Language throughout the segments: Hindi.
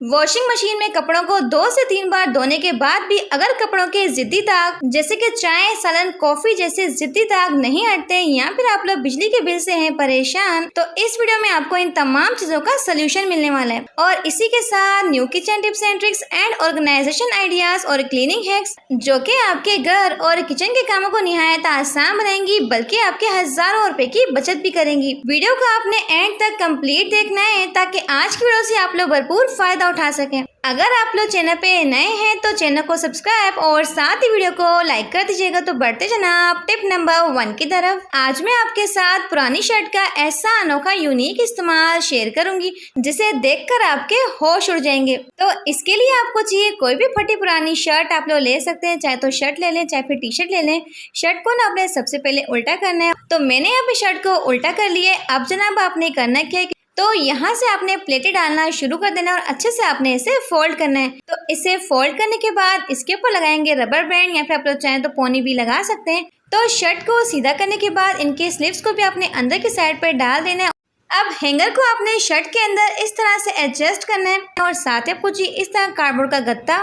वॉशिंग मशीन में कपड़ों को 2 से 3 बार धोने के बाद भी अगर कपड़ों के जिद्दी दाग जैसे कि चाय, सालन, कॉफी जैसे जिद्दी दाग नहीं हटते या फिर आप लोग बिजली के बिल से हैं परेशान, तो इस वीडियो में आपको इन तमाम चीजों का सोल्यूशन मिलने वाला है। और इसी के साथ new kitchen tips and tricks and organization ideas और क्लीनिंग हैक्स जो कि आपके घर और किचन के कामों को निहायत आसान बनाएंगी, बल्कि आपके हजारों रुपए की बचत भी करेंगी। वीडियो को आपने एंड तक कंप्लीट देखना है ताकि आज की वीडियो से आप लोग भरपूर फायदा उठा सकें। अगर आप लोग चैनल पे नए हैं तो चैनल को सब्सक्राइब और साथ ही वीडियो को लाइक कर दीजिएगा। तो बढ़ते जनाब टिप नंबर 1 की तरफ। आज मैं आपके साथ पुरानी शर्ट का ऐसा अनोखा यूनिक इस्तेमाल शेयर करूंगी जिसे देखकर आपके होश उड़ जाएंगे। तो इसके लिए आपको चाहिए कोई भी फटी पुरानी शर्ट आप लोग ले सकते हैं, चाहे तो शर्ट ले लें चाहे फिर टी शर्ट ले लें। शर्ट को ना आपने सबसे पहले उल्टा करना है। तो मैंने यहाँ पे शर्ट को उल्टा कर लिया। अब जनाब आपने करना क्या है, तो यहाँ से आपने प्लेटें डालना शुरू कर देना और अच्छे से आपने इसे फोल्ड करना है। तो इसे फोल्ड करने के बाद इसके ऊपर लगाएंगे रबर बैंड या फिर आप लोग चाहें तो पोनी भी लगा सकते हैं। तो शर्ट को सीधा करने के बाद इनके स्लीव्स को भी आपने अंदर की साइड पर डाल देना है। अब हैंगर को आपने शर्ट के अंदर इस तरह से एडजस्ट करना है और साथ ही कुछ इस तरह कार्डबोर्ड का गत्ता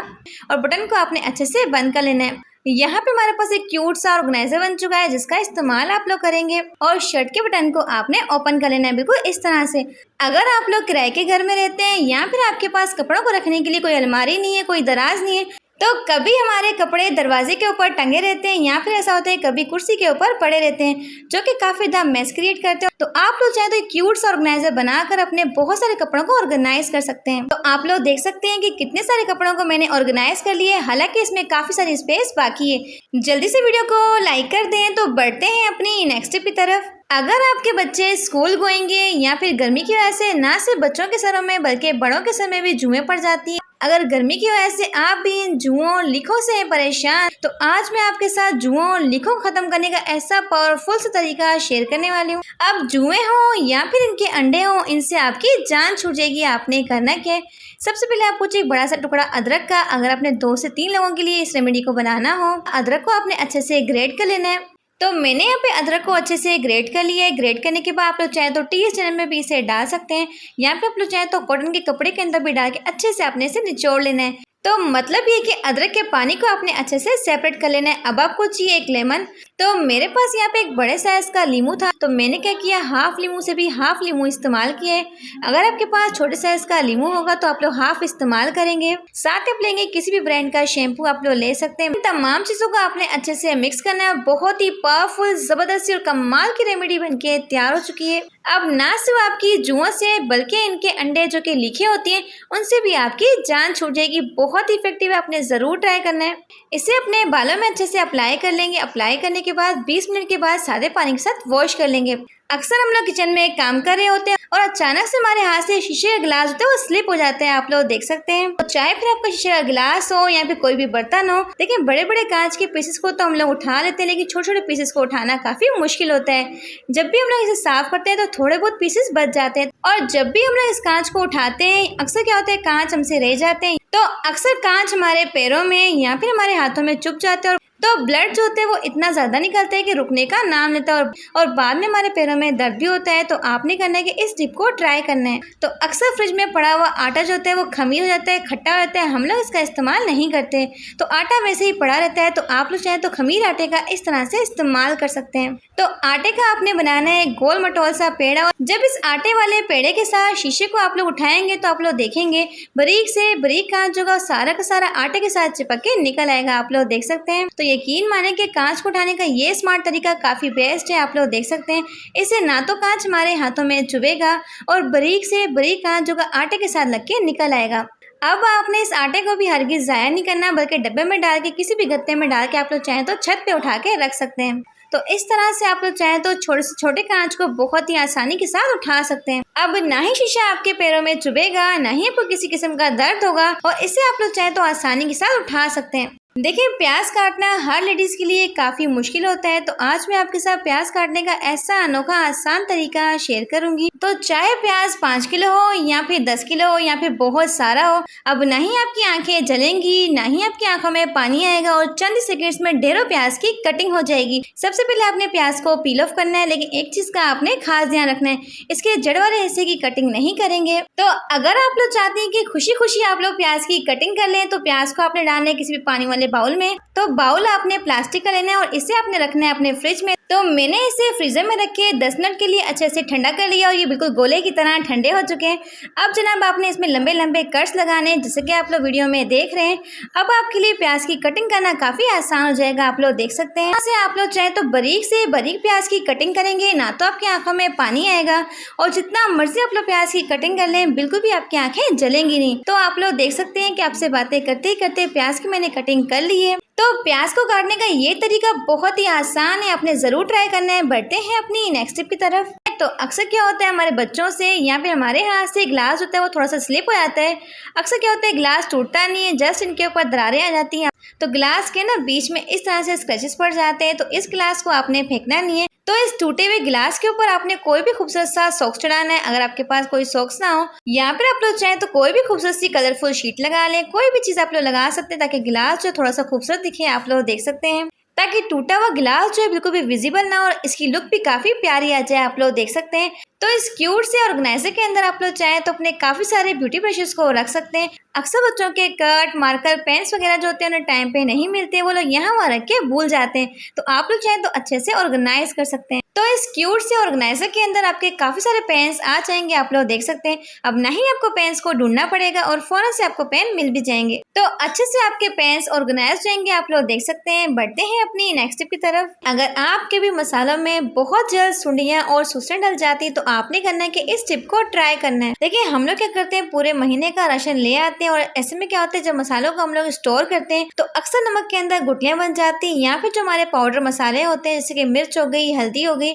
और बटन को आपने अच्छे से बंद कर लेना है। यहाँ पे हमारे पास एक क्यूट सा ऑर्गेनाइजर बन चुका है जिसका इस्तेमाल आप लोग करेंगे। और शर्ट के बटन को आपने ओपन कर लेना है बिल्कुल इस तरह से। अगर आप लोग किराए के घर में रहते हैं या फिर आपके पास कपड़ों को रखने के लिए कोई अलमारी नहीं है, कोई दराज नहीं है, तो कभी हमारे कपड़े दरवाजे के ऊपर टंगे रहते हैं या फिर ऐसा होता है कभी कुर्सी के ऊपर पड़े रहते हैं जो कि काफी ज्यादा मेस क्रिएट करते हैं। तो आप लोग चाहे तो एक क्यूट सा ऑर्गेनाइजर बनाकर अपने बहुत सारे कपड़ों को ऑर्गेनाइज कर सकते हैं। तो आप लोग देख सकते हैं कि कितने सारे कपड़ों को मैंने ऑर्गेनाइज कर लिए, हालांकि इसमें काफी सारी स्पेस बाकी है। जल्दी से वीडियो को लाइक कर दें। तो बढ़ते हैं अपनी नेक्स्ट टिप की तरफ। अगर आपके बच्चे स्कूल गोएंगे या फिर गर्मी की वजह से ना सिर्फ बच्चों के सरों में बल्कि बड़ों के सर में भी जुएं पड़ जाती हैं, अगर गर्मी की वजह से आप भी इन जुओं लीखों से हैं परेशान, तो आज मैं आपके साथ जुओं लीखों को खत्म करने का ऐसा पावरफुल सा तरीका शेयर करने वाली हूँ। अब जुएं हो या फिर इनके अंडे हो, इनसे आपकी जान छूट जाएगी। आपने करना क्या है, सबसे पहले आपको चाहिए एक बड़ा सा टुकड़ा अदरक का। अगर आपने 2 से 3 लोगों के लिए इस रेमेडी को बनाना हो, अदरक को आपने अच्छे से ग्रेट कर लेना है। तो मैंने यहाँ पे अदरक को अच्छे से ग्रेट कर लिया है। ग्रेट करने के बाद आप लोग चाहे तो टी स्ट्रेनर में भी इसे डाल सकते हैं या फिर आप लोग चाहे तो कॉटन के कपड़े के अंदर भी डाल के अच्छे से अपने से निचोड़ लेना है। तो मतलब ये कि अदरक के पानी को आपने अच्छे से सेपरेट कर लेना है। अब आपको चाहिए एक लेमन। तो मेरे पास यहाँ पे एक बड़े साइज का लीमू था, तो मैंने क्या किया, हाफ लीमू से भी हाफ लीमू इस्तेमाल किया है। अगर आपके पास छोटे साइज का लीमू होगा तो आप लोग हाफ इस्तेमाल करेंगे। साथ ही आप लेंगे किसी भी ब्रांड का शैम्पू आप लोग ले सकते हैं। तमाम चीजों को आपने अच्छे से मिक्स करना है। बहुत ही पावरफुल, जबरदस्त और कमाल की रेमेडी बनके तैयार हो चुकी है। अब ना सिर्फ आपकी जुओं से बल्कि इनके अंडे जो कि लीखे होती हैं उनसे भी आपकी जान छूट जाएगी। बहुत इफेक्टिव है, आपने जरूर ट्राई करना है। इसे अपने बालों में अच्छे से अप्लाई कर लेंगे। अप्लाई करने के बाद 20 मिनट के बाद सादे पानी के साथ वॉश कर लेंगे। अक्सर हम लोग किचन में काम कर रहे होते हैं और अचानक से हमारे हाथ से शीशे का गिलास होता है वो स्लिप हो जाता है, आप लोग देख सकते हैं। तो चाहे फिर आपका शीशे का गिलास हो या फिर कोई भी बर्तन हो, देखिए बड़े बड़े कांच के पीसेस को तो हम लोग उठा लेते हैं, लेकिन छोटे छोटे पीसेस को उठाना काफी मुश्किल होता है। जब भी हम लोग इसे साफ करते हैं तो थोड़े बहुत पीसेस बच जाते हैं और जब भी हम लोग इस कांच को उठाते हैं अक्सर क्या होता है, कांच हमसे रह जाते हैं। तो अक्सर कांच हमारे पैरों में या फिर हमारे हाथों में चुभ जाते हैं तो ब्लड जो होते हैं वो इतना ज्यादा निकलता है कि रुकने का नाम लेता है और बाद में हमारे पैरों में दर्द भी होता है। तो आपने करना है कि इस टिप को ट्राई करना है। तो अक्सर फ्रिज में पड़ा हुआ आटा जो होता है वो खमीर हो जाता है, खट्टा हो जाता है, हम लोग इसका इस्तेमाल नहीं करते। तो आटा वैसे ही पड़ा रहता है, तो आप लोग चाहे तो खमीर आटे का इस तरह से इस्तेमाल कर सकते हैं। तो आटे का आपने बनाना है गोल मटोल सा पेड़ा। जब इस आटे वाले पेड़े के साथ शीशे को आप लोग उठाएंगे तो आप लोग देखेंगे बारीक से बारीक कांच जो सारा का सारा आटे के साथ चिपक के निकल आएगा, आप लोग देख सकते हैं। तो यकीन माने कि कांच को उठाने का ये स्मार्ट तरीका काफी बेस्ट है, आप लोग देख सकते हैं। इससे ना तो कांच हमारे हाथों में चुभेगा और बारीक से बारीक कांच जो आटे के साथ लग के निकल आएगा। अब आपने इस आटे को भी हरगिज जाया नहीं करना, बल्कि डब्बे में डाल के किसी भी गत्ते में डाल के आप लोग चाहें तो छत पे उठा के रख सकते हैं। तो इस तरह से आप लोग चाहें तो छोटे से छोटे कांच को बहुत ही आसानी के साथ उठा सकते हैं। अब ना ही शीशा आपके पैरों में चुभेगा, ना ही आपको किसी किस्म का दर्द होगा और इसे आप लोग चाहें तो आसानी के साथ उठा सकते हैं। देखिए, प्याज काटना हर लेडीज के लिए काफी मुश्किल होता है, तो आज मैं आपके साथ प्याज काटने का ऐसा अनोखा आसान तरीका शेयर करूंगी। तो चाहे प्याज 5 किलो हो या फिर 10 किलो हो या फिर बहुत सारा हो, अब ना ही आपकी आंखें जलेंगी, ना ही आपकी आंखों में पानी आएगा और चंद सेकंड्स में ढेरों प्याज की कटिंग हो जाएगी। सबसे पहले आपने प्याज को पील ऑफ करना है, लेकिन एक चीज का आपने खास ध्यान रखना है, इसके जड़ वाले हिस्से की कटिंग नहीं करेंगे। तो अगर आप लोग चाहते हैं कि खुशी खुशी आप लोग प्याज की कटिंग कर लें, तो प्याज को आपने डालना है किसी भी पानी वाले बाउल में। तो बाउल आपने प्लास्टिक का लेना है और इसे आपने रखना है अपने फ्रिज में। तो मैंने इसे फ्रीजर में रख के 10 मिनट के लिए अच्छे से ठंडा कर लिया और ये बिल्कुल गोले की तरह ठंडे हो चुके हैं। अब जनाब आपने इसमें लंबे लंबे कट्स लगाने हैं, जैसे कि आप लोग वीडियो में देख रहे हैं। अब आपके लिए प्याज की कटिंग करना काफी आसान हो जाएगा, आप लोग देख सकते हैं। यहाँ से आप लोग चाहे तो बारीक से बारीक प्याज की कटिंग करेंगे, ना तो आपकी आंखों में पानी आएगा और जितना मर्जी आप लोग प्याज की कटिंग कर लें, बिल्कुल भी आपकी आंखें जलेंगी नहीं। तो आप लोग देख सकते हैं कि आपसे बातें करते ही करते प्याज की मैंने कटिंग कर ली है। तो प्याज को काटने का ये तरीका बहुत ही आसान है, आपने जरूर ट्राई करना है। बढ़ते हैं अपनी नेक्स्ट टिप की तरफ। तो अक्सर क्या होता है, हमारे बच्चों से या फिर हमारे हाथ से ग्लास होता है वो थोड़ा सा स्लिप हो जाता है। अक्सर क्या होता है, ग्लास टूटता नहीं है, जस्ट इनके ऊपर दरारें आ जाती हैं। तो ग्लास के ना बीच में इस तरह से स्क्रैचेस पड़ जाते हैं, तो इस ग्लास को आपने फेंकना नहीं है। तो इस टूटे हुए गिलास के ऊपर आपने कोई भी खूबसूरत सा सॉक्स चढ़ाना है। अगर आपके पास कोई सॉक्स ना हो, या फिर आप लोग चाहें तो कोई भी खूबसूरत सी कलरफुल शीट लगा लें, कोई भी चीज आप लोग लगा सकते हैं ताकि गिलास जो थोड़ा सा खूबसूरत दिखे। आप लोग देख सकते हैं, ताकि टूटा हुआ गिलास जो है बिल्कुल भी विजिबल ना हो और इसकी लुक भी काफी प्यारी आ जाए। आप लोग देख सकते हैं। तो इस क्यूट से ऑर्गेनाइजर के अंदर आप लोग चाहें तो अपने काफी सारे ब्यूटी ब्रशेस को रख सकते हैं। अक्सर बच्चों के कट, मार्कर, पेन्स वगैरह जो होते हैं उन्हें टाइम पे नहीं मिलते, वो लोग यहाँ वहाँ रख के भूल जाते हैं। तो आप लोग चाहें तो अच्छे से ऑर्गेनाइज कर सकते हैं। तो इस क्यूट से ऑर्गेनाइजर के अंदर आपके काफी सारे पेन्स आ जाएंगे, आप लोग देख सकते हैं। अब नहीं आपको पेन्स को ढूंढना पड़ेगा और फौरन से आपको पेन मिल भी जाएंगे। तो अच्छे से आपके पेन्स ऑर्गेनाइज जाएंगे, आप लोग देख सकते हैं। बढ़ते हैं अपनी नेक्स्ट टिप की तरफ। अगर आपके भी मसालों में बहुत जल्द सुंडियां और सुस्तें डल जाती, तो आपने करना है कि इस टिप को ट्राई करना है। देखिए, हम लोग क्या करते हैं, पूरे महीने का राशन ले आते हैं और ऐसे में क्या होता है, जब मसालों को हम लोग स्टोर करते हैं तो अक्सर नमक के अंदर गुठलियां बन जाती हैं, या फिर जो हमारे पाउडर मसाले होते हैं जैसे कि मिर्च हो गई, हल्दी हो गई,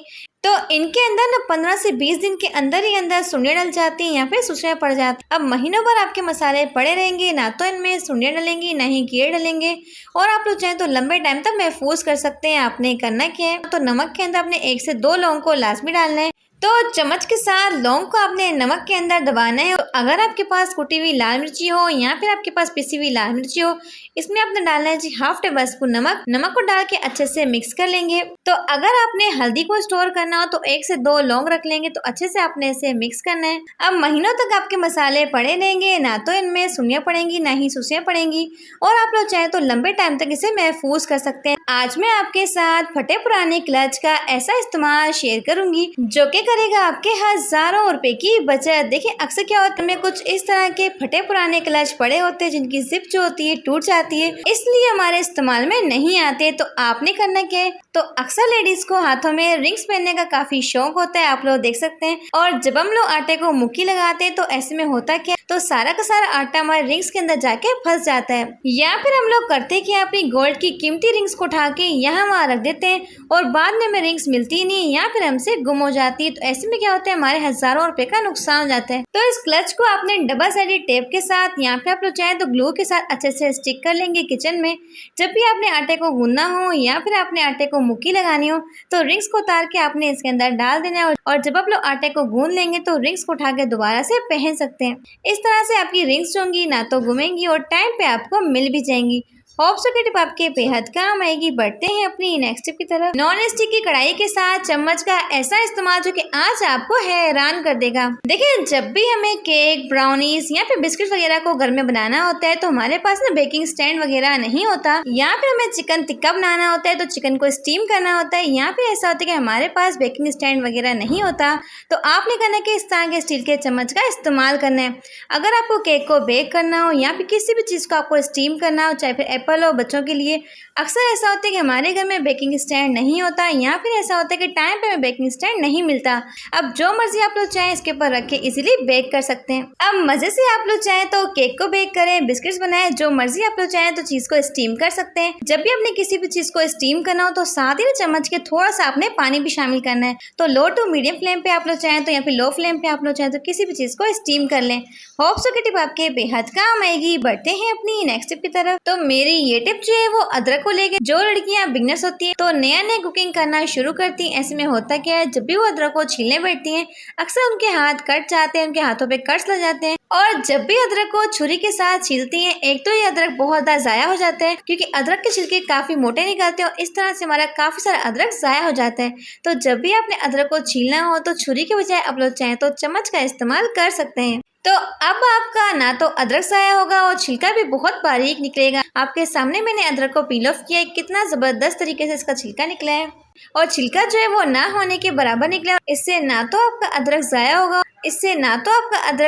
तो इनके अंदर ना 15 से 20 दिन के अंदर ही अंदर सुंडियां डल जाती हैं या फिर सुस्तियां पड़ जाती। अब महीनों भर आपके मसाले पड़े रहेंगे, ना तो इनमें सुंडियां डलेंगी, ना ही कीड़े डलेंगे, और आप लोग चाहें तो लंबे टाइम तक महफूज कर सकते हैं। आपने करना क्या है, तो नमक के अंदर आपने 1 से 2 लौंग को लाजमी डालना है। तो चम्मच के साथ लौंग को आपने नमक के अंदर दबाना है। अगर आपके पास कुटी हुई लाल मिर्ची हो या फिर आपके पास पिसी हुई लाल मिर्ची हो, इसमें आपने डालना है जी 1/2 टेबल स्पून नमक। नमक को डाल के अच्छे से मिक्स कर लेंगे। तो अगर आपने हल्दी को स्टोर करना हो तो 1 से 2 लौंग रख लेंगे। तो अच्छे से आपने इसे मिक्स करना है। अब महीनों तक आपके मसाले पड़े रहेंगे, ना तो इनमें सुनियां पड़ेंगी, ना ही सुसियां पड़ेंगी, और आप लोग चाहे तो लंबे टाइम तक इसे महफूज कर सकते हैं। आज मैं आपके साथ फटे पुराने क्लच का ऐसा इस्तेमाल शेयर करूंगी जो कि करेगा आपके हजारों रुपए की बचत। देखिए, अक्सर क्या होता है, कुछ इस तरह के फटे पुराने क्लच पड़े होते हैं जिनकी जिप जो होती है टूट जाती है, इसलिए हमारे इस्तेमाल में नहीं आते। तो आपने करना क्या है, तो अक्सर लेडीज को हाथों में रिंग्स पहनने का काफी शौक होता है, आप लोग देख सकते हैं। और जब हम लोग आटे को मुक्की लगाते हैं तो ऐसे में होता क्या, तो सारा का सारा आटा हमारे रिंग्स के अंदर जाके फंस जाता है। या फिर हम लोग करते कि अपनी गोल्ड की कीमती रिंग्स को उठा के यहाँ वहाँ रख देते हैं और बाद में हमें रिंग्स मिलती ही नहीं, या फिर हमसे गुम हो जाती है। तो ऐसे में क्या होता है, हमारे हजारों रुपए का नुकसान हो जाता है। तो इस क्लच को आपने डबल साइडेड टेप के साथ या फिर आप लोग चाहे तो ग्लू के साथ अच्छे से स्टिक कर लेंगे किचन में। जब भी आपने आटे को गूंदना हो या फिर आपने आटे को मुक्की लगानी हो, तो रिंग्स को उतार के आपने इसके अंदर डाल देना है, और जब आप लोग आटे को गूंद लेंगे तो रिंग्स को उठा के दोबारा से पहन सकते हैं। इस तरह से आपकी रिंग्स होंगी ना तो घूमेंगी और टाइम पे आपको मिल भी जाएंगी। होप सो कि टिप आपके बेहद काम आएगी। बढ़ते हैं अपनी नेक्स्ट टिप की तरफ। नॉन स्टिक की कढ़ाई के साथ चम्मच का ऐसा इस्तेमाल जो कि आज आपको हैरान कर देगा। देखिए, जब भी हमें केक, ब्राउनीज या फिर बिस्किट वगैरह को घर में बनाना होता है तो हमारे पास ना बेकिंग स्टैंड वगैरह नहीं होता, या फिर हमें चिकन टिक्का बनाना होता है तो चिकन को स्टीम करना होता है, या फिर ऐसा होता है कि हमारे पास बेकिंग स्टैंड वगैरह नहीं होता। तो आपने करना है कि इस तरह के स्टील के चम्मच का इस्तेमाल करना है। अगर आपको केक को बेक करना हो या फिर किसी भी चीज को आपको स्टीम करना हो, चाहे फिर एप्पल हो बच्चों के लिए, अक्सर ऐसा होता है कि हमारे घर में बेकिंग स्टैंड नहीं होता, या फिर ऐसा होता है कि टाइम पे हमें बेकिंग स्टैंड नहीं मिलता। अब जो मर्जी आप लोग चाहें इसके ऊपर रख के इजीली बेक कर सकते हैं। अब मजे से आप लोग चाहें तो केक को बेक करें, बिस्किट्स बनाएं, जो मर्जी आप लोग चाहें तो चीज को स्टीम कर सकते हैं। जब भी आपने किसी भी चीज को स्टीम करना हो तो साथ ही चम्मच के थोड़ा सा आपने पानी भी शामिल करना है। तो लो टू मीडियम फ्लेम पे आप लोग चाहें तो, या फिर लो फ्लेम पे आप लोग चाहें तो किसी भी चीज को स्टीम कर लें। होप सो कि टिप आपके बेहद काम आएगी। बढ़ते हैं अपनी नेक्स्ट टिप की तरफ। तो मेरी मेरी ये टिप जो है वो अदरक को लेके, जो लड़कियां बिगनर्स होती हैं तो नया कुकिंग करना शुरू करती हैं, ऐसे में होता क्या है, जब भी वो अदरक को छीलने बैठती हैं अक्सर उनके हाथ कट जाते हैं, उनके हाथों पे कट्स लग जाते हैं। और जब भी अदरक को छुरी के साथ छीलती हैं, एक तो ये अदरक बहुत ज्यादा जाया हो जाता है क्योंकि अदरक के छिलके काफी मोटे निकलते हैं और इस तरह से हमारा काफी सारा अदरक जाया हो जाता है। तो जब भी आपने अदरक को छीलना हो तो छुरी के बजाय आप लोग चाहें तो चम्मच का इस्तेमाल कर सकते हैं। तो अब आपका ना तो अदरक जाया होगा और छिलका भी बहुत बारीक निकलेगा। आपके सामने मैंने अदरक को पील ऑफ किया है, कितना जबरदस्त तरीके से इसका छिलका निकला है और छिलका जो है वो ना होने के बराबर निकला। इससे ना तो आपका अदरक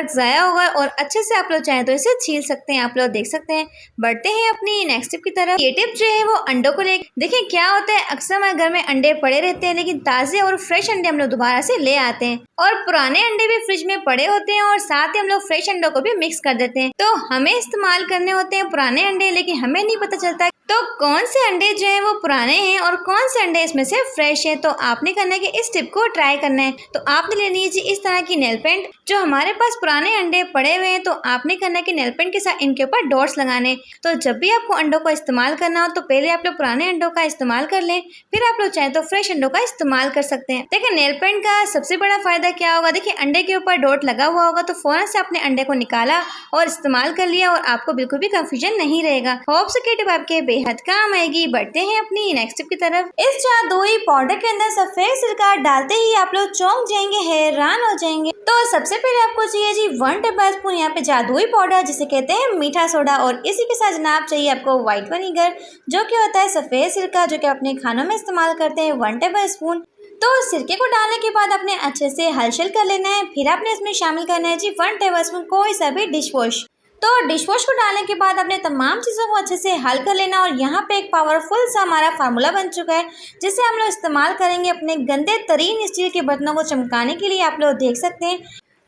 जाया होगा और अच्छे से आप लोग चाहें तो इसे छील सकते हैं। आप लोग देख सकते हैं। बढ़ते हैं अपनी नेक्स्ट टिप की तरफ। ये टिप जो है वो अंडों को लेकर। देखिए क्या होता है, अक्सर हमारे घर में अंडे पड़े रहते हैं लेकिन ताजे और फ्रेश अंडे हम लोग दोबारा से ले आते हैं और पुराने अंडे भी फ्रिज में पड़े होते हैं और साथ ही हम लोग फ्रेश अंडों को भी मिक्स कर देते हैं। तो हमें इस्तेमाल करने होते हैं पुराने अंडे, लेकिन हमें नहीं पता चलता तो कौन से अंडे जो है वो पुराने हैं और कौन से अंडे इसमें से फ्रेश है। तो आपने करना है कि इस टिप को ट्राई करना है। तो आपने लेनी है जी इस तरह की नेल पेंट। जो हमारे पास पुराने अंडे पड़े हुए हैं तो आपने करना है कि नेल पेंट के साथ इनके ऊपर डॉट्स लगाने। तो जब भी आपको अंडों का इस्तेमाल करना हो तो पहले आप लोग पुराने अंडों का इस्तेमाल कर लें, फिर आप लोग चाहें तो फ्रेश अंडों का इस्तेमाल कर सकते हैं। देखिए नेल पेंट का सबसे बड़ा फायदा क्या होगा, देखिए अंडे के ऊपर डॉट लगा हुआ होगा तो फौरन से आपने अंडे को निकाला और इस्तेमाल कर लिया और आपको बिल्कुल भी कंफ्यूजन नहीं रहेगा। होप सो कि टिप आपके बेहद काम आएगी। बढ़ते हैं अपनी नेक्स्ट टिप की तरफ। इस जादुई पाउडर के अंदर सफेद सिरका डालते ही आप लोग चौंक जाएंगे, हैरान हो जाएंगे। तो सबसे पहले आपको चाहिए जी 1 टेबल स्पून यहाँ पे जादुई पाउडर जिसे कहते हैं मीठा सोडा, और इसी के साथ जनाब चाहिए आपको व्हाइट विनेगर जो कि होता है सफेद सिरका जो कि अपने खानों में इस्तेमाल करते हैं 1 टेबल स्पून। तो सिरके को डालने के बाद आपने अच्छे से हलचल कर लेना है। फिर आपने इसमें शामिल करना है जी 1 टेबल स्पून कोई सा भी डिश वॉश। तो डिश वॉश को डालने के बाद आपने तमाम चीज़ों को अच्छे से हल कर लेना और यहाँ पे एक पावरफुल सा हमारा फार्मूला बन चुका है जिसे हम लोग इस्तेमाल करेंगे अपने गंदे तरीन स्टील के बर्तनों को चमकाने के लिए। आप लोग देख सकते हैं।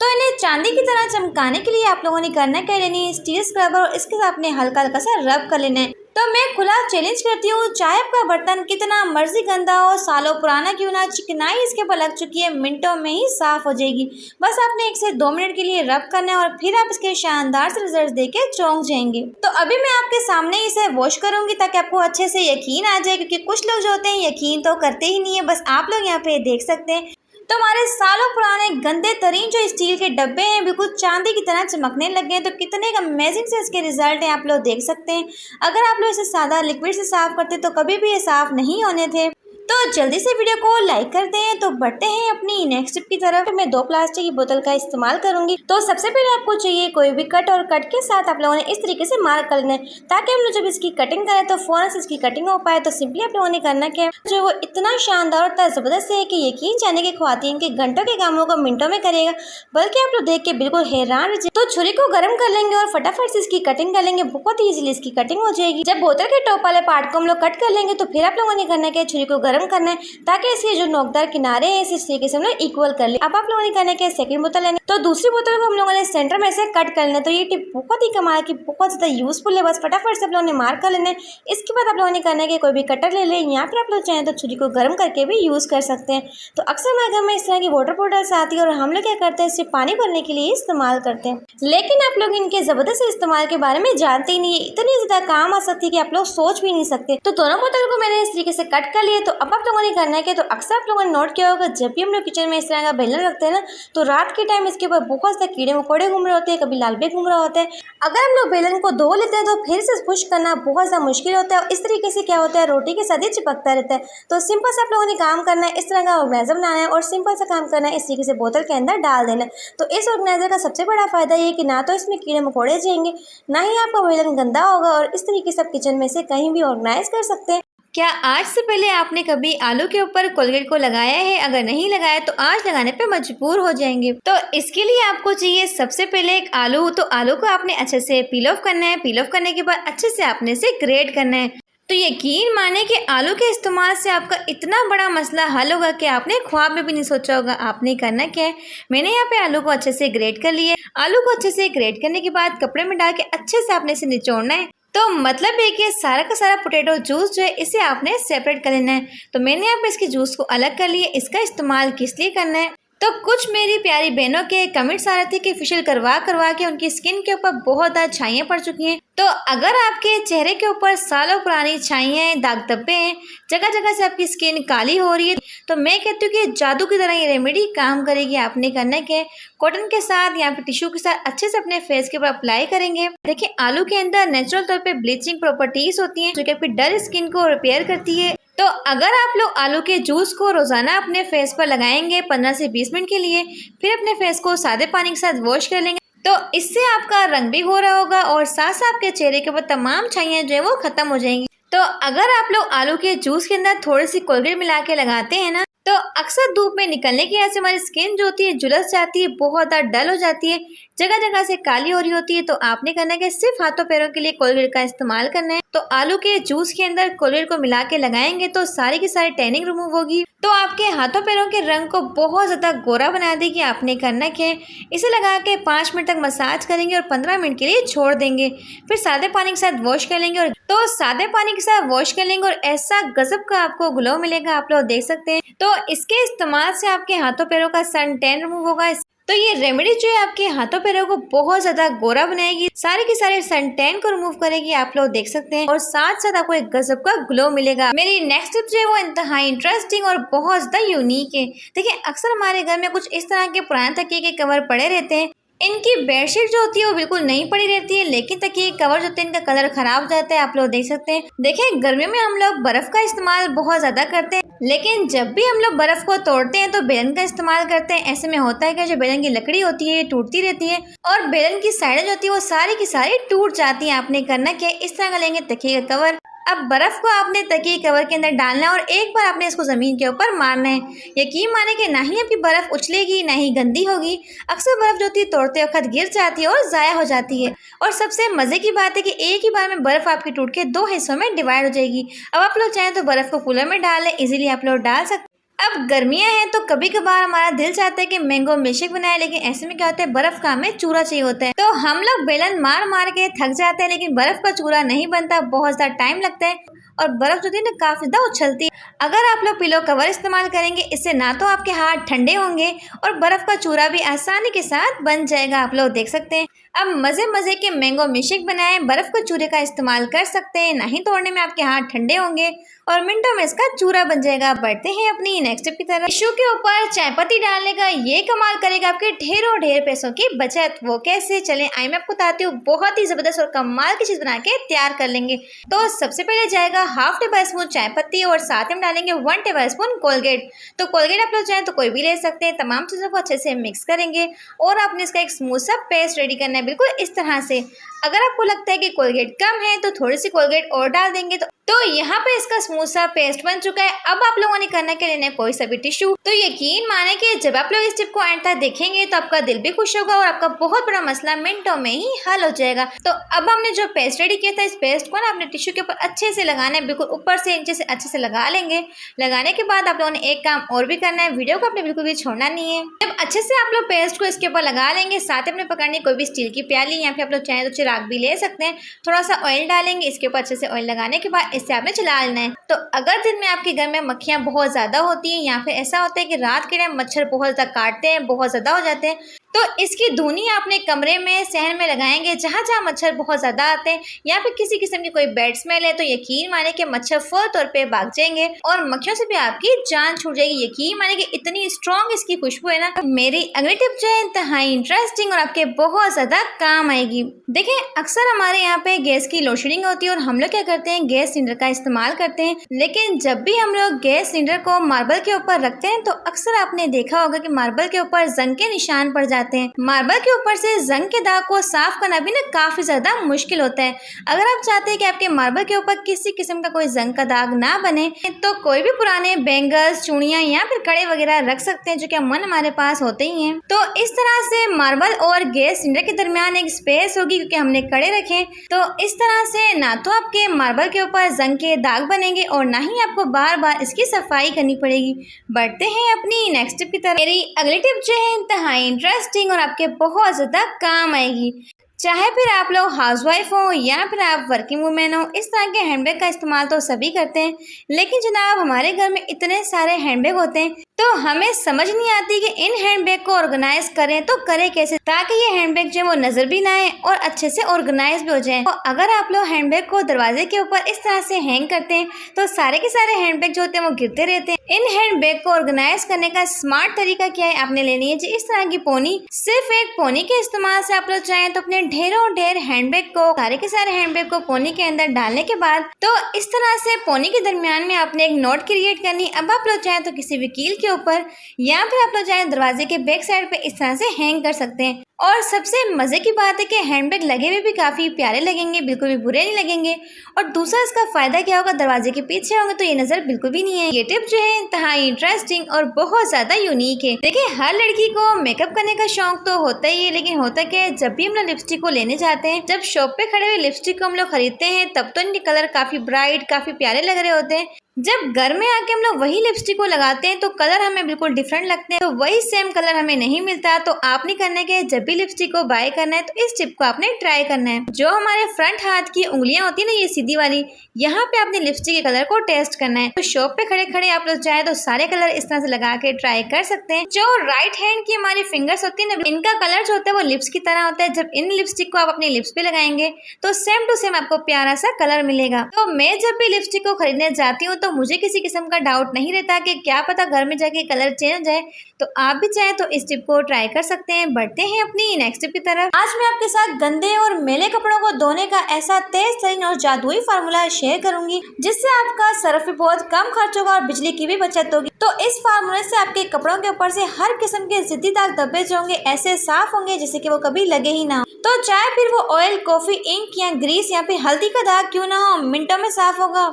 तो इन्हें चांदी की तरह चमकाने के लिए आप लोगों ने करना क्या लेनी है स्टील स्क्रबर और इसके साथ आपने हल्का हल्का सा रब कर लेना है। तो मैं खुला चैलेंज करती हूँ, चाहे आपका बर्तन कितना मर्जी गंदा हो, सालों पुराना क्यों ना, चिकनाई इसके ऊपर लग चुकी है, मिनटों में ही साफ हो जाएगी। बस आपने 1 से 2 मिनट के लिए रब करना है और फिर आप इसके शानदार से रिजल्ट देके चौंक जाएंगे। तो अभी मैं आपके सामने इसे वॉश करूंगी ताकि आपको अच्छे से यकीन आ जाए, क्योंकि कुछ लोग जो होते हैं यकीन तो करते ही नहीं है। बस आप लोग यहाँ पे देख सकते हैं। तो हमारे सालों पुराने गंदे तरीन जो स्टील के डब्बे हैं बिल्कुल चांदी की तरह चमकने लगे हैं। तो कितने अमेजिंग से इसके रिजल्ट हैं, आप लोग देख सकते हैं। अगर आप लोग इसे सादा लिक्विड से साफ करते तो कभी भी ये साफ नहीं होने थे। तो जल्दी से वीडियो को लाइक कर दें। तो बढ़ते हैं अपनी नेक्स्ट टिप की तरफ। मैं 2 प्लास्टिक की बोतल का इस्तेमाल करूंगी। तो सबसे पहले आपको चाहिए कोई भी कट, और कट के साथ आप लोगों ने इस तरीके से मार्क कर लेना है ताकि हम लोग जब इसकी कटिंग करें तो फौरन से इसकी कटिंग हो पाए। तो सिंपली आप लोगों ने करना क्या है, जो वो इतना शानदार और इतना जबरदस्त है कि यकीन जाने की ख्वातीन के घंटों के कामों को मिनटों में करेगा, बल्कि आप लोग देख के बिल्कुल हैरान रह जाएंगे। तो छुरी को गर्म कर लेंगे और फटाफट से इसकी कटिंग कर लेंगे, बहुत ही इजीली इसकी कटिंग हो जाएगी। जब बोतल के टॉप वाले पार्ट को हम लोग कट कर लेंगे तो फिर आप लोगों ने करना क्या, छुरी को गर्म करना है ताकि इसके जो नोकदार किनारे हैं इस तरीके से हम लोग इक्वल कर ले। अब आप लोगों ने करना है कि सेकंड बोतल लेना, तो दूसरी बोतल को हम लोगों ने सेंटर में से कट कर लेना। तो ये टिप बहुत ही कमाल की, बहुत ज़्यादा यूजफुल है। बस फटाफट से आप लोगों ने मार्क कर लेना है। इसके बाद आप लोगों ने करना है कि कोई भी कटर ले लें, यहाँ पर आप लोग चाहें तो छुरी को गर्म करके भी यूज़ कर सकते हैं। तो अक्सर हमारे घर में इस तरह की वाटर बॉटल्स आती है और हम लोग क्या करते हैं, इसे पानी भरने के लिए इस्तेमाल करते हैं, लेकिन आप लोग इनके ज़बरदस्त इस्तेमाल के बारे में जानते ही नहीं है। इतनी ज़्यादा काम आ सकती है कि आप लोग सोच भी नहीं सकते। तो दोनों बोतल को मैंने इस तरीके से कट कर लिए। तो अब आप लोगों ने करना है कि, तो अक्सर आप लोगों ने नोट किया होगा जब भी हम लोग किचन में इस तरह का बेलन रखते हैं ना, तो रात के टाइम इसके ऊपर बहुत से कीड़े मकोड़े घूम रहे होते हैं, कभी लाल बेग घूम रहा होता है। अगर हम लोग बेलन को धो लेते हैं तो फिर से पुश करना बहुत ज़्यादा मुश्किल होता है और इस तरीके से क्या होता है, रोटी के साथ ही चिपकता रहता है। तो सिंपल से आप लोगों ने काम करना है, इस तरह का ऑर्गेनाइजर बनाना है और सिंपल सा काम करना है, इस तरीके से बोतल के अंदर डाल देना है। तो इस ऑर्गेनाइजर का सबसे बड़ा फायदा ये कि ना तो इसमें कीड़े मकोड़े जाएंगे, ना ही आपका बेलन गंदा होगा और इस तरीके से आप किचन में से कहीं भी ऑर्गेनाइज कर सकते हैं। क्या आज से पहले आपने कभी आलू के ऊपर कोलगेट को लगाया है? अगर नहीं लगाया तो आज लगाने पे मजबूर हो जाएंगे। तो इसके लिए आपको चाहिए सबसे पहले एक आलू। तो आलू को आपने अच्छे से पील ऑफ करना है। पील ऑफ करने के बाद अच्छे से आपने इसे ग्रेट करना है। तो यकीन माने कि आलू के इस्तेमाल से आपका इतना बड़ा मसला हल होगा कि आपने ख्वाब में भी नहीं सोचा होगा। आपने करना क्या है, मैंने यहाँ पे आलू को अच्छे से ग्रेट कर लिया है। आलू को अच्छे से ग्रेट करने के बाद कपड़े में डाल के अच्छे से आपने इसे निचोड़ना है। तो मतलब है कि सारा का सारा पोटैटो जूस जो है इसे आपने सेपरेट कर लेना है। तो मैंने यहाँ पे इसके जूस को अलग कर लिया। इसका इस्तेमाल किस लिए करना है, तो कुछ मेरी प्यारी बहनों के कमेंट्स आ रहे थे कि फेशियल करवा करवा के उनकी स्किन के ऊपर बहुत ज़्यादा छाइयाँ पड़ चुकी हैं। तो अगर आपके चेहरे के ऊपर सालों पुरानी छाइयाँ हैं, दाग धब्बे हैं, जगह जगह से आपकी स्किन काली हो रही है, तो मैं कहती हूँ कि जादू की तरह ये रेमेडी काम करेगी। आपने करना क्या है, कॉटन के साथ या फिर टिश्यू के साथ अच्छे से अपने फेस के ऊपर अप्लाई करेंगे। देखिए, आलू के अंदर नेचुरल तौर पे ब्लीचिंग प्रॉपर्टीज होती हैं जो कि आपकी डल स्किन को रिपेयर करती है। तो अगर आप लोग आलू के जूस को रोजाना अपने फेस पर लगाएंगे 15 से 20 मिनट के लिए, फिर अपने फेस को सादे पानी के साथ वॉश कर लेंगे, तो इससे आपका रंग भी हो रहा होगा और साथ साथ आपके चेहरे के ऊपर तमाम छाइयाँ जो है वो खत्म हो जाएंगी। तो अगर आप लोग आलू के जूस के अंदर थोड़ी सी कोलगेट मिला के लगाते हैं ना, तो अक्सर धूप में निकलने की वजह से हमारी स्किन जो होती है झुलस जाती है, बहुत ज़्यादा डल हो जाती है, जगह जगह से काली हो रही होती है। तो आपने करना है कि सिर्फ हाथों पैरों के लिए कोलगेट का इस्तेमाल करना है। तो आलू के जूस के अंदर कोलगेट को मिला के लगाएंगे तो सारी की सारी टैनिंग रिमूव होगी, तो आपके हाथों पैरों के रंग को बहुत ज़्यादा गोरा बना देगी। आपने करना क्या है, इसे लगा के 5 मिनट तक मसाज करेंगे और 15 मिनट के लिए छोड़ देंगे, फिर सादे पानी के साथ वॉश कर लेंगे। और तो सादे पानी के साथ वॉश कर लेंगे और ऐसा गजब का आपको ग्लो मिलेगा, आप लोग देख सकते हैं। तो इसके इस्तेमाल से आपके हाथों पैरों का सन टैन रिमूव होगा। तो ये रेमेडी जो है आपके हाथों पैरों को बहुत ज्यादा गोरा बनाएगी, सारे के सारे सन टैन को रिमूव करेगी, आप लोग देख सकते हैं, और साथ साथ आपको एक गजब का ग्लो मिलेगा। मेरी नेक्स्ट टिप जो है वो इंतहाई इंटरेस्टिंग और बहुत ज्यादा यूनिक है। देखिए, अक्सर हमारे घर में कुछ इस तरह के पुराने तकिए के कवर पड़े रहते हैं। इनकी बेडशीट जो होती है वो बिल्कुल नई पड़ी रहती है, लेकिन तकिए कवर जो होते हैं इनका कलर खराब हो जाता है, आप लोग देख सकते हैं। देखिए, गर्मियों में हम लोग बर्फ का इस्तेमाल बहुत ज्यादा करते हैं, लेकिन जब भी हम लोग बर्फ को तोड़ते हैं तो बेलन का इस्तेमाल करते हैं। ऐसे में होता है कि जो बेलन की लकड़ी होती है टूटती रहती है और बेलन की साइडें जो होती है वो सारी की सारी टूट जाती है। आपने करना क्या है, इस तरह का लेंगे तकिए का कवर। अब बर्फ को आपने तकिए कवर के अंदर डालना है और एक बार आपने इसको जमीन के ऊपर मारना है। यकीन माने कि ना ही आपकी बर्फ उछलेगी ना ही गंदी होगी। अक्सर बर्फ जो होती है तोड़ते वक्त गिर जाती है और ज़ाया हो जाती है। और सबसे मज़े की बात है कि एक ही बार में बर्फ़ आपकी टूट के 2 हिस्सों में डिवाइड हो जाएगी। अब आप लोग चाहें तो बर्फ़ को कूलर में डाल लें, इजीली आप लोग डाल सकते। अब गर्मियां हैं तो कभी कभार हमारा दिल चाहता है कि मैंगो मिल्कशेक बनाए, लेकिन ऐसे में क्या होता है, बर्फ का हमें चूरा चाहिए होता है। तो हम लोग बेलन मार मार के थक जाते हैं, लेकिन बर्फ का चूरा नहीं बनता, बहुत ज़्यादा टाइम लगता है और बर्फ जो है ना काफ़ी ज़्यादा उछलती है। अगर आप लोग पिलो कवर इस्तेमाल करेंगे, इससे ना तो आपके हाथ ठंडे होंगे और बर्फ़ का चूरा भी आसानी के साथ बन जाएगा, आप लोग देख सकते हैं। अब मज़े मज़े के मैंगो मिल्कशेक बनाएं, बर्फ़ के चूरे का इस्तेमाल कर सकते हैं, नहीं तोड़ने में आपके हाथ ठंडे होंगे और मिनटों में इसका चूरा बन जाएगा। बढ़ते हैं अपनी नेक्स्ट टिप की तरफ। टिश्यू के ऊपर चाय पत्ती डालने का ये कमाल करेगा आपके ढेरों ढेर पैसों की बचत। वो कैसे, चलें आई मैं आपको बताती हूँ। बहुत ही ज़बरदस्त और कमाल की चीज़ बना के तैयार कर लेंगे। तो सबसे पहले जाएगा हाफ टेबल स्पून चाय पत्ती और साथ में डालेंगे 1 टेबल स्पून कोलगेट। तो कोलगेट आप लोग चाहें तो कोई भी ले सकते हैं। तमाम चीज़ों को अच्छे से मिक्स करेंगे और आपने इसका एक स्मूथ सा पेस्ट रेडी करना है, बिल्कुल इस तरह से। अगर आपको लगता है कि कोलगेट कम है तो थोड़ी सी कोलगेट और डाल देंगे। तो यहाँ पे इसका स्मूथ सा पेस्ट बन चुका है। अब आप लोगों ने करना क्या, लेना है कोई सा भी टिश्यू। तो यकीन माने कि जब आप लोग इस टिप को एंड तक देखेंगे तो आपका दिल भी खुश होगा और आपका बहुत बड़ा मसला मिनटों में ही हल हो जाएगा। तो अब हमने जो पेस्ट रेडी किया था, इस पेस्ट को ना अपने टिश्यू के ऊपर अच्छे से लगाना है, बिल्कुल ऊपर से नीचे से अच्छे से लगा लेंगे। लगाने के बाद आप लोगों ने एक काम और भी करना है, वीडियो को आपने बिल्कुल भी छोड़ना नहीं है। जब अच्छे से आप लोग पेस्ट को इसके ऊपर लगा लेंगे, साथ ही अपने पकड़ने कोई भी स्टील की प्याली या फिर आप लोग चाहें तो चिराग भी ले सकते हैं। थोड़ा सा ऑयल डालेंगे इसके ऊपर, अच्छे से ऑयल लगाने के बाद इससे आपने चला लेना है। तो अगर दिन में आपके घर में मक्खियां बहुत ज्यादा होती हैं या फिर ऐसा होता है कि रात के टाइम मच्छर बहुत ज्यादा काटते हैं, बहुत ज्यादा हो जाते हैं, तो इसकी धुनी आपने कमरे में, सहन में लगाएंगे जहाँ जहाँ मच्छर बहुत ज़्यादा आते हैं या फिर किसी किस्म की कोई बेड स्मेल है, तो यकीन माने कि मच्छर फौरी तौर पे भाग जाएंगे और मक्खियों से भी आपकी जान छूट जाएगी। यकीन माने कि इतनी स्ट्रॉन्ग इसकी खुशबू है ना। मेरी अगली टिप जो है इंतहाई इंटरेस्टिंग और आपके बहुत ज़्यादा काम आएगी। देखिए, अक्सर हमारे यहाँ पे गैस की लोड शेडिंग होती है और हम लोग क्या करते हैं, गैस सिलेंडर का इस्तेमाल करते हैं। लेकिन जब भी हम लोग गैस सिलेंडर को मार्बल के ऊपर रखते हैं तो अक्सर आपने देखा होगा कि मार्बल के ऊपर जंग के निशान पड़ जाते हैं। मार्बल के ऊपर से जंग के दाग को साफ करना भी ना काफी ज्यादा मुश्किल होता है। अगर आप चाहते हैं कि आपके मार्बल के ऊपर किसी किस्म का कोई जंग का दाग ना बने, तो कोई भी पुराने बैंगल्स, चूड़ियां या फिर कड़े वगैरह रख सकते हैं, जो कि अमूमन हमारे पास होते ही हैं। तो इस तरह से मार्बल और गैस सिलेंडर के दरमियान एक स्पेस होगी, क्योंकि हमने कड़े रखे। तो इस तरह से ना तो आपके मार्बल के ऊपर जंग के दाग बनेंगे और ना ही आपको बार बार इसकी सफाई करनी पड़ेगी। बढ़ते हैं अपनी नेक्स्ट टिप की तरफ। मेरी अगली टिप जो है इंतहाई इंटरेस्टिंग और आपके बहुत ज़्यादा काम आएगी। चाहे फिर आप लोग हाउसवाइफ हो या फिर आप वर्किंग वुमेन हो, इस तरह के हैंडबैग का इस्तेमाल तो सभी करते हैं। लेकिन जनाब, हमारे घर में इतने सारे हैंडबैग होते हैं तो हमें समझ नहीं आती कि इन हैंडबैग को ऑर्गेनाइज करें तो करें कैसे, ताकि ये हैंडबैग जो है वो नजर भी ना आए और अच्छे से ऑर्गेनाइज भी हो जाए। तो अगर आप लोग हैंडबैग को दरवाजे के ऊपर इस तरह से हैंग करते हैं तो सारे के सारे हैंडबैग जो होते हैं वो गिरते रहते हैं। इन हैंडबैग को ऑर्गेनाइज करने का स्मार्ट तरीका क्या है, आपने लेनी है जी इस तरह की पोनी। सिर्फ एक पोनी के इस्तेमाल से आप लोग चाहें तो अपने ढेरों ढेर हैंडबैग को, सारे के सारे हैंडबैग को पोनी के अंदर डालने के बाद तो इस तरह से पोनी के दरमियान में आपने एक नोट क्रिएट करनी। अब आप लोग चाहें तो किसी वकील के ऊपर या फिर आप लोग चाहें दरवाजे के बैक साइड पे इस तरह से हैंग कर सकते हैं। और सबसे मजे की बात है कि हैंडबैग लगे हुए भी काफी प्यारे लगेंगे, बिल्कुल भी बुरे नहीं लगेंगे। और दूसरा इसका फायदा क्या होगा, दरवाजे के पीछे होंगे तो ये नजर बिल्कुल भी नहीं है। ये टिप जो है इंतहाई इंटरेस्टिंग और बहुत ज्यादा यूनिक है। देखिए हर लड़की को मेकअप करने का शौक तो होता ही है, लेकिन होता क्या है, जब भी हम लोग लिपस्टिक को लेने जाते हैं, जब शॉप पे खड़े हुए लिपस्टिक को हम लोग खरीदते हैं तब तो इनके कलर काफी ब्राइट, काफी प्यारे लग रहे होते हैं। जब घर में आके हम लोग वही लिपस्टिक को लगाते हैं तो कलर हमें बिल्कुल डिफरेंट लगते हैं, तो वही सेम कलर हमें नहीं मिलता। तो आपने करने के जब भी लिपस्टिक को बाय करना है तो इस टिप को आपने ट्राई करना है। जो हमारे फ्रंट हाथ की उंगलियां होती है ना, ये सीधी वाली, यहाँ पे आपने लिपस्टिक के कलर को टेस्ट करना है। तो शॉप पे खड़े खड़े आप लोग चाहे तो सारे कलर इस तरह से लगा के ट्राई कर सकते हैं। जो राइट हैंड की हमारी फिंगर्स होती है ना, इनका कलर जो होता है वो लिप्स की तरह होता है। जब इन लिपस्टिक को आप अपने लिप्स पे लगाएंगे तो सेम टू सेम आपको प्यारा सा कलर मिलेगा। तो मैं जब भी लिपस्टिक को खरीदने जाती हूँ तो मुझे किसी किस्म का डाउट नहीं रहता कि क्या पता घर में जाके कलर चेंज हो जाए। तो आप भी चाहें तो इस टिप को ट्राई कर सकते हैं। बढ़ते हैं अपनी नेक्स्ट टिप की तरफ। आज मैं आपके साथ गंदे और मैले कपड़ों को धोने का ऐसा तेज तरीन और जादुई फार्मूला शेयर करूंगी जिससे आपका सर्फ भी बहुत कम खर्च होगा और बिजली की भी बचत होगी। तो इस फार्मूले से आपके कपड़ों के ऊपर से हर किस्म के जिद्दी दाग धब्बे जो होंगे ऐसे साफ होंगे जैसे कि वो कभी लगे ही ना हो। तो चाहे फिर वो ऑयल, कॉफी, इंक या ग्रीस या फिर हल्दी का दाग क्यों ना हो, मिनटों में साफ होगा।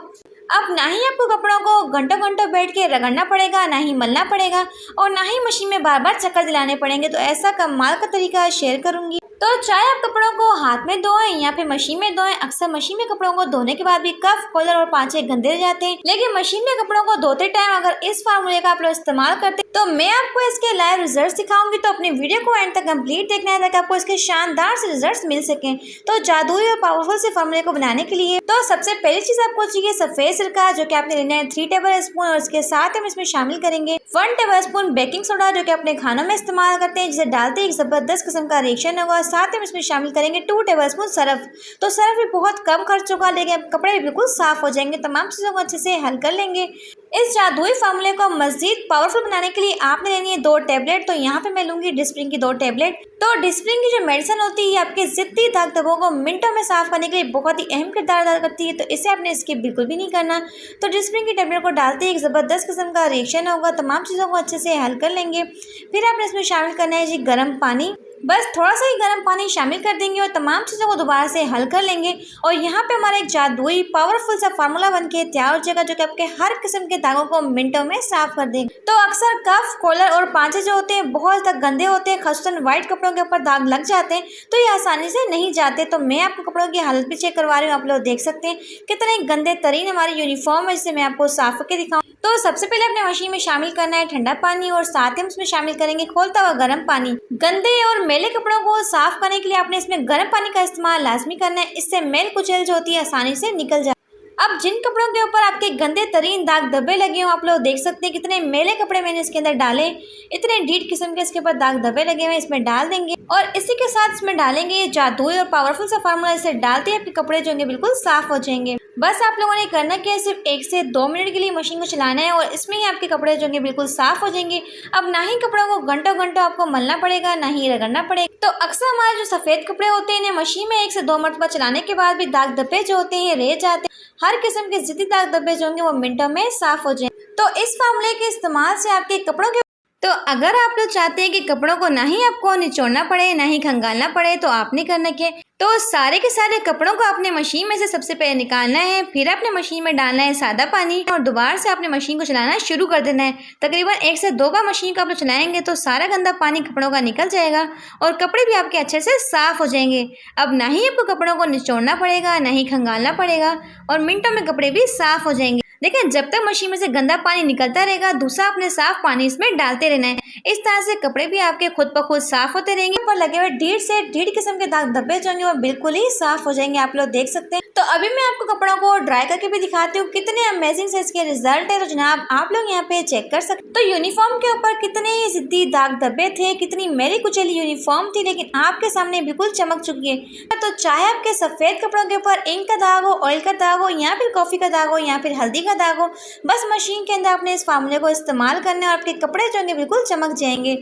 अब ना ही आपको कपड़ों को घंटों घंटों बैठ के रगड़ना पड़ेगा, ना ही मलना पड़ेगा और ना ही मशीन में बार बार चक्कर दिलाने पड़ेंगे। तो ऐसा कमाल का तरीका शेयर करूंगी। तो चाहे आप कपड़ों को हाथ में धोएं या फिर मशीन में धोएं, अक्सर मशीन में कपड़ों को धोने के बाद भी कफ, कॉलर और पांचे गंदे रह जाते हैं। लेकिन मशीन में कपड़ों को धोते टाइम अगर इस फार्मूले का आप लोग इस्तेमाल करते हैं तो मैं आपको इसके लाइव रिजल्ट दिखाऊंगी। तो अपनी वीडियो को एंड तक कंप्लीट देखना है ताकि आपको इसके शानदार से रिजल्ट मिल सके। तो जादुई और पावरफुल से फार्मूले को बनाने के लिए तो सबसे पहली चीज आपको चाहिए सफेद सिरका, जो कि आपने लेना है 3 टेबल स्पून। और इसके साथ हम इसमें शामिल करेंगे 1 टेबल स्पून बेकिंग सोडा, जो कि अपने खानों में इस्तेमाल करते हैं, जिसे डालते ही एक जबरदस्त किस्म का रिएक्शन होगा। साथ हम इसमें शामिल करेंगे 2 टेबल स्पून सर्फ। तो सर्फ भी बहुत कम खर्च होगा, लेकिन कपड़े भी बिल्कुल साफ हो जाएंगे। तमाम चीजों को अच्छे से हल कर लेंगे। इस जादुई फार्मूले को मजीद पावरफुल बनाने के लिए आपने लेनी है 2 टेबलेट। तो यहाँ पे मैं लूंगी डिस्प्रिन की 2 टेबलेट। तो डिस्प्रिन की जो मेडिसिन होती है आपके जिद्दी दाग धब्बों को मिनटों में साफ करने के लिए बहुत ही अहम किरदार अदा करती है। तो इसे आपने स्किप बिल्कुल भी नहीं करना। तो डिस्प्रिन की टेबलेट को डालते ही एक जबरदस्त किस्म का रिएक्शन होगा। तमाम चीज़ों को अच्छे से हल कर लेंगे। फिर आपने इसमें शामिल करना है जी गर्म पानी। बस थोड़ा सा ही गर्म पानी शामिल कर देंगे और तमाम चीज़ों को दोबारा से हल कर लेंगे। और यहाँ पे हमारा एक जादुई पावरफुल सा फार्मूला बनके तैयार हो जाएगा, जो कि आपके हर किस्म के दागों को मिनटों में साफ कर देंगे। तो अक्सर कफ, कॉलर और पांचे जो होते हैं बहुत ज़्यादा गंदे होते हैं, खासतौर वाइट कपड़ों के ऊपर दाग लग जाते हैं, तो ये आसानी से नहीं जाते। तो मैं आपको कपड़ों की हालत भी चेक करवा रही हूँ। आप लोग देख सकते हैं कितने गंदे तरीन हमारी यूनिफॉर्म है, जिसे मैं आपको साफ करके दिखाऊँ। तो सबसे पहले अपने मशीन में शामिल करना है ठंडा पानी और साथ ही उसमें शामिल करेंगे खोलता हुआ गर्म पानी। गंदे और मैले कपड़ों को साफ करने के लिए आपने इसमें गर्म पानी का इस्तेमाल लाजमी करना है। इससे मैल कुचैल जो होती है आसानी से निकल जाए। अब जिन कपड़ों के ऊपर आपके गंदे तरीन दाग धब्बे लगे हो, आप लोग देख सकते हैं कितने मैले कपड़े मैंने इसके अंदर डाले, इतने ढीठ किस्म के इसके ऊपर दाग धब्बे लगे हुए, इसमें डाल देंगे। और इसी के साथ इसमें डालेंगे ये जादुई और पावरफुल सा फार्मूला। इसे डालते ही आपके कपड़े जो होंगे बिल्कुल साफ हो जाएंगे। बस आप लोगों ने करना क्या है, सिर्फ 1 से 2 मिनट के लिए मशीन को चलाना है और इसमें ही आपके कपड़े जो होंगे बिल्कुल साफ हो जाएंगे। अब ना ही कपड़ों को घंटों घंटों आपको मलना पड़ेगा, ना ही रगड़ना पड़ेगा। तो अक्सर हमारे जो सफ़ेद कपड़े होते हैं इन्हें मशीन में 1 से 2 मरतबा चलाने के बाद भी दाग धब्बे जो होते हैं रह जाते हैं। हर किस्म के जिद्दी दाग धब्बे जो होंगे वो मिनटों में साफ हो जाए। तो इस फार्मूले के इस्तेमाल से आपके कपड़ों के तो अगर आप लोग चाहते हैं कि कपड़ों को ना ही आपको निचोड़ना पड़े, ना ही खंगालना पड़े, तो आपने करना क्या, तो सारे के सारे कपड़ों को अपने मशीन में से सबसे पहले निकालना है। फिर अपने मशीन में डालना है सादा पानी और दोबारा से अपने मशीन को चलाना शुरू कर देना है। तकरीबन 1 से 2 बार मशीन को आप लोग चलाएंगे तो सारा गंदा पानी कपड़ों का निकल जाएगा और कपड़े भी आपके अच्छे से साफ हो जाएंगे। अब ना ही आपको कपड़ों को निचोड़ना पड़ेगा, ना ही खंगालना पड़ेगा और मिनटों में कपड़े भी साफ हो जाएंगे। देखिए जब तक मशीन में से गंदा पानी निकलता रहेगा, दूसरा अपने साफ पानी इसमें डालते रहना है। इस तरह से कपड़े भी आपके खुद ब खुद साफ होते रहेंगे। पर लगे हुए ढीठ किस्म के दाग धब्बे जो होंगे वो बिल्कुल ही साफ हो जाएंगे, आप लोग देख सकते हैं। तो अभी मैं आपको कपड़ों को ड्राई करके भी दिखाती हूँ कितने अमेजिंग से इसके रिजल्ट है। तो जनाब आप लोग यहाँ पे चेक कर सकते। तो यूनिफॉर्म के ऊपर कितने जिद्दी दाग धब्बे थे, कितनी मेरी कुचली यूनिफॉर्म थी, लेकिन आपके सामने बिल्कुल चमक चुकी है। तो चाहे आपके सफेद कपड़ों के ऊपर इंक का दाग हो, ऑयल का दाग हो, या फिर कॉफी का दाग हो, या फिर हल्दी का दाग हो, बस मशीन के अंदर आपने इस फार्मूले को इस्तेमाल करना है और आपके कपड़े जो होंगे बिल्कुल चमक जाएंगे।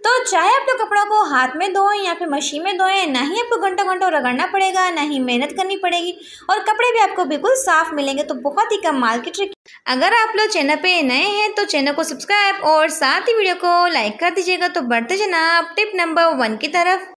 तो चाहे आप लोग कपड़ों को हाथ में धोएं या फिर मशीन में धोएं, ना ही आपको घंटों घंटों रगड़ना पड़ेगा, ना ही मेहनत करनी पड़ेगी, और कपड़े भी आपको बिल्कुल साफ मिलेंगे। तो बहुत ही कमाल की ट्रिक। अगर आप लोग चैनल पे नए हैं तो चैनल को सब्सक्राइब और साथ ही वीडियो को लाइक कर दीजिएगा। तो बढ़ते जनाब टिप नंबर 1 की तरफ।